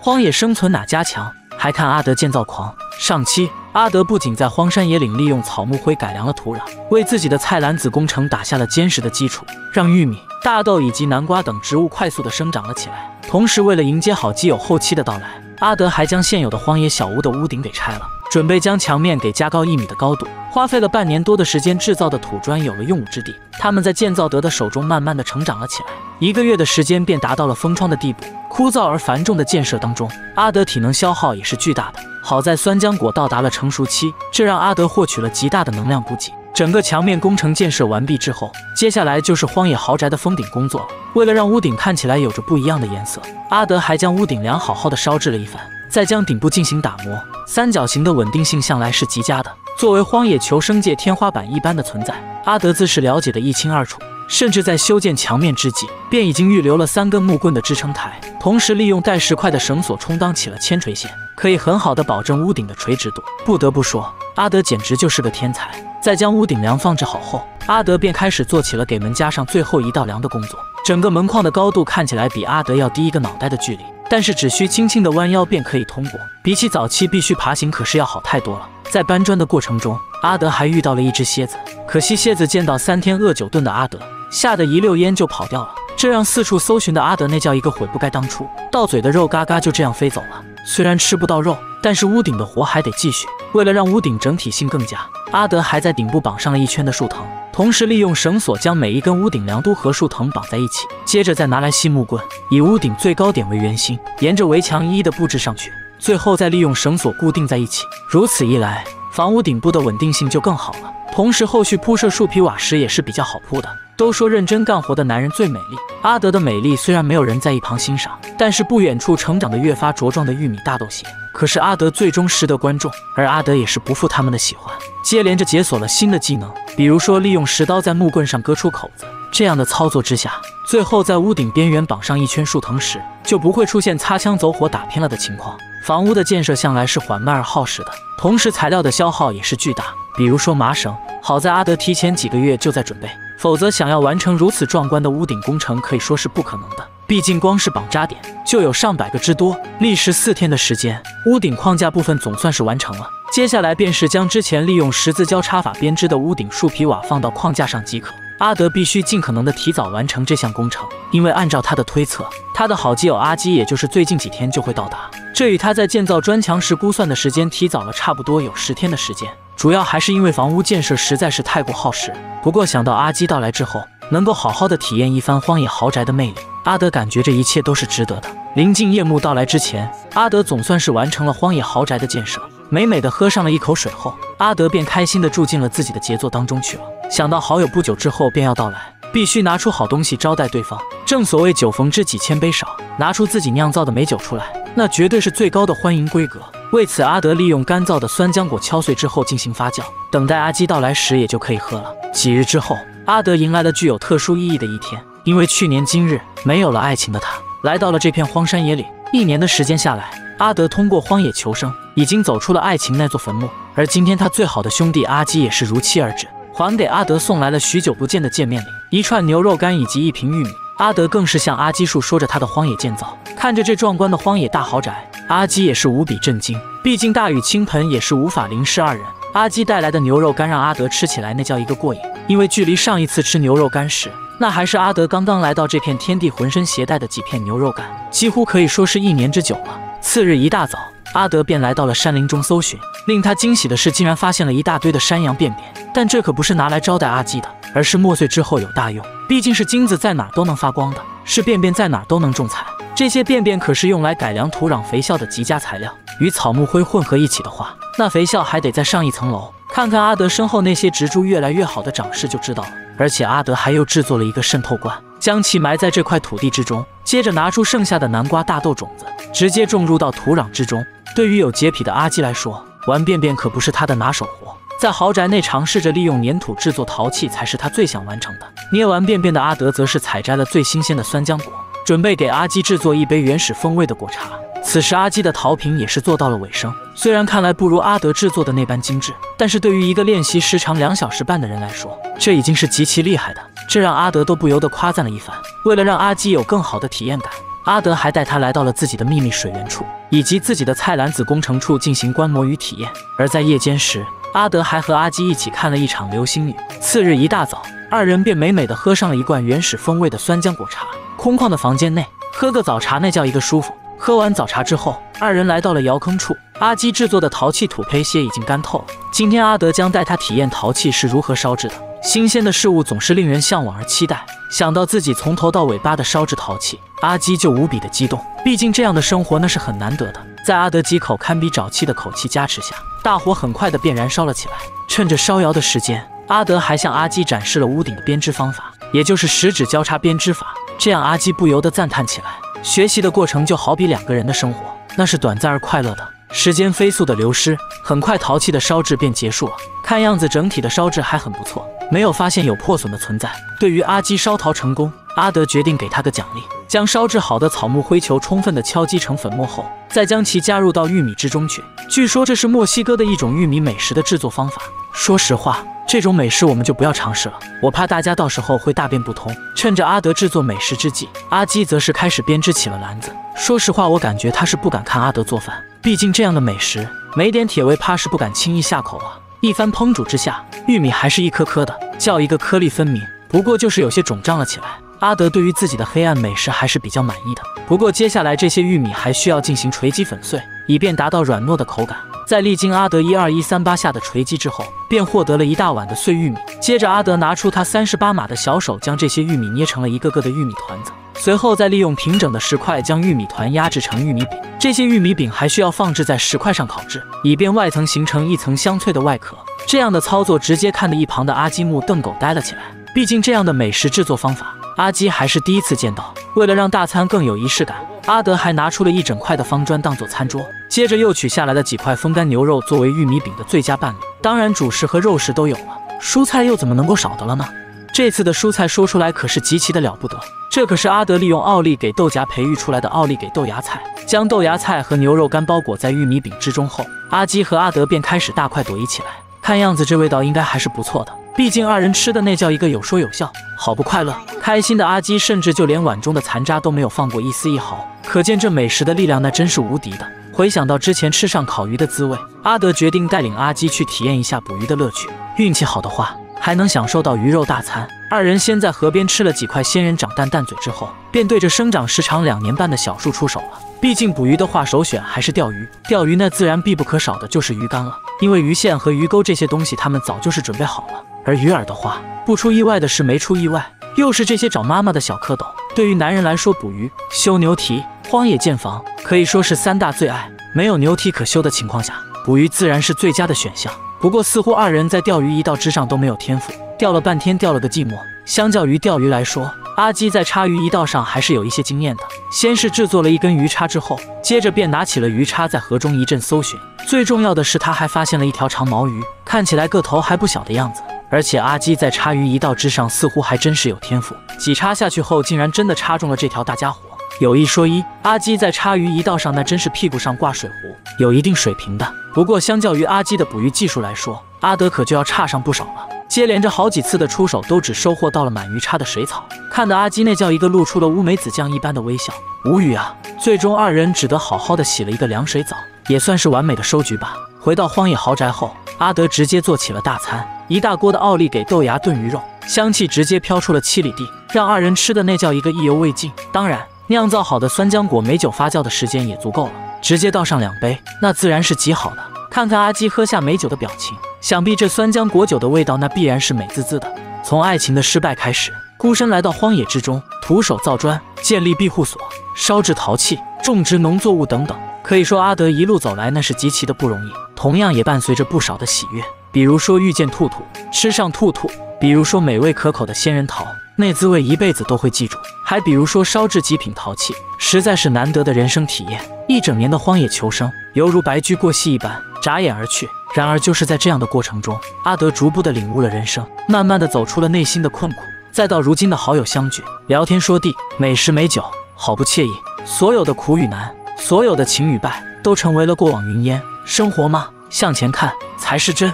荒野生存哪家强？还看阿德建造狂。上期阿德不仅在荒山野岭利用草木灰改良了土壤，为自己的菜篮子工程打下了坚实的基础，让玉米、大豆以及南瓜等植物快速地生长了起来。同时，为了迎接好基友后期的到来，阿德还将现有的荒野小屋的屋顶给拆了，准备将墙面给加高1米的高度。花费了半年多的时间制造的土砖有了用武之地，他们在建造德的手中慢慢地成长了起来，1个月的时间便达到了封窗的地步。枯燥而繁重的建设当中，阿德体能消耗也是巨大的。好在酸浆果到达了成熟期，这让阿德获取了极大的能量补给。整个墙面工程建设完毕之后，接下来就是荒野豪宅的封顶工作了。为了让屋顶看起来有着不一样的颜色，阿德还将屋顶梁好好的烧制了一番，再将顶部进行打磨。三角形的稳定性向来是极佳的，作为荒野求生界天花板一般的存在，阿德自是了解得一清二楚。甚至在修建墙面之际，便已经预留了3根木棍的支撑台，同时利用带石块的绳索充当起了铅垂线，可以很好的保证屋顶的垂直度。不得不说，阿德简直就是个天才。在将屋顶梁放置好后，阿德便开始做起了给门加上最后一道梁的工作。整个门框的高度看起来比阿德要低一个脑袋的距离，但是只需轻轻的弯腰便可以通过，比起早期必须爬行可是要好太多了。在搬砖的过程中，阿德还遇到了一只蝎子，可惜蝎子见到3天饿9顿的阿德，吓得一溜烟就跑掉了，这让四处搜寻的阿德那叫一个悔不该当初，到嘴的肉嘎嘎就这样飞走了。虽然吃不到肉，但是屋顶的活还得继续。为了让屋顶整体性更佳，阿德还在顶部绑上了1圈的树藤，同时利用绳索将每一根屋顶梁都和树藤绑在一起，接着再拿来细木棍，以屋顶最高点为圆心，沿着围墙一一的布置上去，最后再利用绳索固定在一起。如此一来，房屋顶部的稳定性就更好了。同时，后续铺设树皮瓦石也是比较好铺的。都说认真干活的男人最美丽，阿德的美丽虽然没有人在一旁欣赏，但是不远处成长得越发茁壮的玉米大豆鞋，可是阿德最终识得观众，而阿德也是不负他们的喜欢，接连着解锁了新的技能，比如说利用石刀在木棍上割出口子。这样的操作之下，最后在屋顶边缘绑上1圈树藤时，就不会出现擦枪走火打偏了的情况。房屋的建设向来是缓慢而耗时的，同时材料的消耗也是巨大，比如说麻绳，好在阿德提前几个月就在准备，否则想要完成如此壮观的屋顶工程可以说是不可能的。毕竟光是绑扎点就有上百个之多，历时4天的时间，屋顶框架部分总算是完成了。接下来便是将之前利用十字交叉法编织的屋顶树皮瓦放到框架上即可。阿德必须尽可能的提早完成这项工程，因为按照他的推测，他的好基友阿基也就是最近几天就会到达，这与他在建造砖墙时估算的时间提早了差不多有10天的时间。主要还是因为房屋建设实在是太过耗时。不过想到阿基到来之后，能够好好的体验一番荒野豪宅的魅力，阿德感觉这一切都是值得的。临近夜幕到来之前，阿德总算是完成了荒野豪宅的建设。美美的喝上了一口水后，阿德便开心地住进了自己的杰作当中去了。想到好友不久之后便要到来，必须拿出好东西招待对方。正所谓酒逢知己千杯少，拿出自己酿造的美酒出来，那绝对是最高的欢迎规格。为此，阿德利用干燥的酸浆果敲碎之后进行发酵，等待阿基到来时也就可以喝了。几日之后，阿德迎来了具有特殊意义的一天，因为去年今日没有了爱情的他，来到了这片荒山野岭。1年的时间下来，阿德通过荒野求生，已经走出了爱情那座坟墓。而今天他最好的兄弟阿基也是如期而至，还给阿德送来了许久不见的见面礼，1串牛肉干以及1瓶玉米。阿德更是向阿基述说着他的荒野建造。看着这壮观的荒野大豪宅，阿基也是无比震惊，毕竟大雨倾盆也是无法淋湿2人。阿基带来的牛肉干让阿德吃起来那叫一个过瘾，因为距离上一次吃牛肉干时，那还是阿德刚刚来到这片天地浑身携带的几片牛肉干，几乎可以说是1年之久了。次日一大早，阿德便来到了山林中搜寻，令他惊喜的是竟然发现了一大堆的山羊便便，但这可不是拿来招待阿基的，而是磨碎之后有大用。毕竟是金子在哪儿都能发光的，是便便在哪儿都能种菜，这些便便可是用来改良土壤肥效的极佳材料，与草木灰混合一起的话，那肥效还得再上1层楼。看看阿德身后那些植株越来越好的长势就知道了。而且阿德还又制作了一个渗透罐，将其埋在这块土地之中，接着拿出剩下的南瓜大豆种子，直接种入到土壤之中。对于有洁癖的阿基来说，玩便便可不是他的拿手活，在豪宅内尝试着利用粘土制作陶器才是他最想完成的。捏完便便的阿德则是采摘了最新鲜的酸浆果，准备给阿基制作一杯原始风味的果茶。此时阿基的陶瓶也是做到了尾声，虽然看来不如阿德制作的那般精致，但是对于一个练习时长2小时半的人来说，这已经是极其厉害的，这让阿德都不由得夸赞了一番。为了让阿基有更好的体验感，阿德还带他来到了自己的秘密水源处，以及自己的菜篮子工程处进行观摩与体验。而在夜间时，阿德还和阿基一起看了一场流星雨。次日一大早，二人便美美的喝上了一罐原始风味的酸浆果茶。空旷的房间内，喝个早茶那叫一个舒服。喝完早茶之后，二人来到了窑坑处。阿基制作的陶器土坯蟹已经干透了。今天阿德将带他体验陶器是如何烧制的。新鲜的事物总是令人向往而期待。想到自己从头到尾巴的烧制陶器，阿基就无比的激动。毕竟这样的生活那是很难得的。在阿德几口堪比沼气的口气加持下，大火很快的便燃烧了起来。趁着烧窑的时间，阿德还向阿基展示了屋顶的编织方法，也就是十指交叉编织法。这样阿基不由得赞叹起来。学习的过程就好比两个人的生活，那是短暂而快乐的。时间飞速的流失，很快陶器的烧制便结束了。看样子整体的烧制还很不错，没有发现有破损的存在。对于阿基烧陶成功，阿德决定给他个奖励，将烧制好的草木灰球充分的敲击成粉末后，再将其加入到玉米之中去。据说这是墨西哥的一种玉米美食的制作方法。说实话，这种美食我们就不要尝试了，我怕大家到时候会大便不通。趁着阿德制作美食之际，阿基则是开始编织起了篮子。说实话，我感觉他是不敢看阿德做饭，毕竟这样的美食没点铁味怕是不敢轻易下口啊。一番烹煮之下，玉米还是一颗颗的，叫一个颗粒分明，不过就是有些肿胀了起来。阿德对于自己的黑暗美食还是比较满意的，不过接下来这些玉米还需要进行锤击粉碎，以便达到软糯的口感。在历经阿德12138下的锤击之后，便获得了一大碗的碎玉米。接着阿德拿出他38码的小手，将这些玉米捏成了一个个的玉米团子，随后再利用平整的石块将玉米团压制成玉米饼。这些玉米饼还需要放置在石块上烤制，以便外层形成一层香脆的外壳。这样的操作直接看得一旁的阿基目瞪狗呆了起来，毕竟这样的美食制作方法阿基还是第一次见到。为了让大餐更有仪式感，阿德还拿出了一整块的方砖当做餐桌，接着又取下来了几块风干牛肉作为玉米饼的最佳伴侣。当然主食和肉食都有了，蔬菜又怎么能够少的了呢？这次的蔬菜说出来可是极其的了不得，这可是阿德利用奥利给豆荚培育出来的奥利给豆芽菜。将豆芽菜和牛肉干包裹在玉米饼之中后，阿基和阿德便开始大快朵颐起来。看样子这味道应该还是不错的，毕竟二人吃的那叫一个有说有笑，好不快乐。开心的阿基甚至就连碗中的残渣都没有放过一丝一毫，可见这美食的力量那真是无敌的。回想到之前吃上烤鱼的滋味，阿德决定带领阿基去体验一下捕鱼的乐趣，运气好的话还能享受到鱼肉大餐。二人先在河边吃了几块仙人掌蛋蛋嘴之后，便对着生长时长2年半的小树出手了。毕竟捕鱼的话，首选还是钓鱼。钓鱼那自然必不可少的就是鱼竿了，因为鱼线和鱼钩这些东西他们早就是准备好了。而鱼饵的话，不出意外的是没出意外，又是这些找妈妈的小蝌蚪。对于男人来说，捕鱼、修牛蹄、荒野建房可以说是3大最爱。没有牛蹄可修的情况下，捕鱼自然是最佳的选项。不过似乎二人在钓鱼一道之上都没有天赋，钓了半天钓了个寂寞。相较于钓鱼来说，阿基在插鱼一道上还是有一些经验的。先是制作了一根鱼叉之后，接着便拿起了鱼叉在河中一阵搜寻。最重要的是他还发现了一条长毛鱼，看起来个头还不小的样子。而且阿基在插鱼一道之上似乎还真是有天赋，几插下去后竟然真的插中了这条大家伙。有一说一，阿基在插鱼一道上那真是屁股上挂水壶，有一定水平的。不过相较于阿基的捕鱼技术来说，阿德可就要差上不少了。接连着好几次的出手都只收获到了满鱼叉的水草，看得阿基那叫一个露出了乌梅子酱一般的微笑，无语啊。最终二人只得好好的洗了一个凉水澡，也算是完美的收局吧。回到荒野豪宅后，阿德直接做起了大餐，一大锅的奥利给豆芽炖鱼肉，香气直接飘出了7里地，让二人吃的那叫一个意犹未尽。当然酿造好的酸浆果美酒发酵的时间也足够了，直接倒上2杯，那自然是极好的。看看阿基喝下美酒的表情，想必这酸浆果酒的味道那必然是美滋滋的。从爱情的失败开始，孤身来到荒野之中，徒手造砖，建立庇护所，烧制陶器，种植农作物等等。可以说阿德一路走来那是极其的不容易，同样也伴随着不少的喜悦。比如说遇见兔兔，吃上兔兔；比如说美味可口的仙人桃，那滋味一辈子都会记住；还比如说烧制极品陶器，实在是难得的人生体验。一整年的荒野求生，犹如白驹过隙一般，眨眼而去。然而就是在这样的过程中，阿德逐步的领悟了人生，慢慢的走出了内心的困苦。再到如今的好友相聚，聊天说地，美食美酒，好不惬意。所有的苦与难，所有的情与败，都成为了过往云烟。生活嘛，向前看才是真。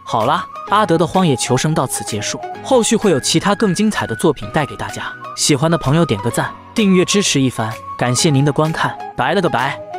好啦，阿德的荒野求生到此结束，后续会有其他更精彩的作品带给大家。喜欢的朋友点个赞，订阅支持一番，感谢您的观看，拜了个拜。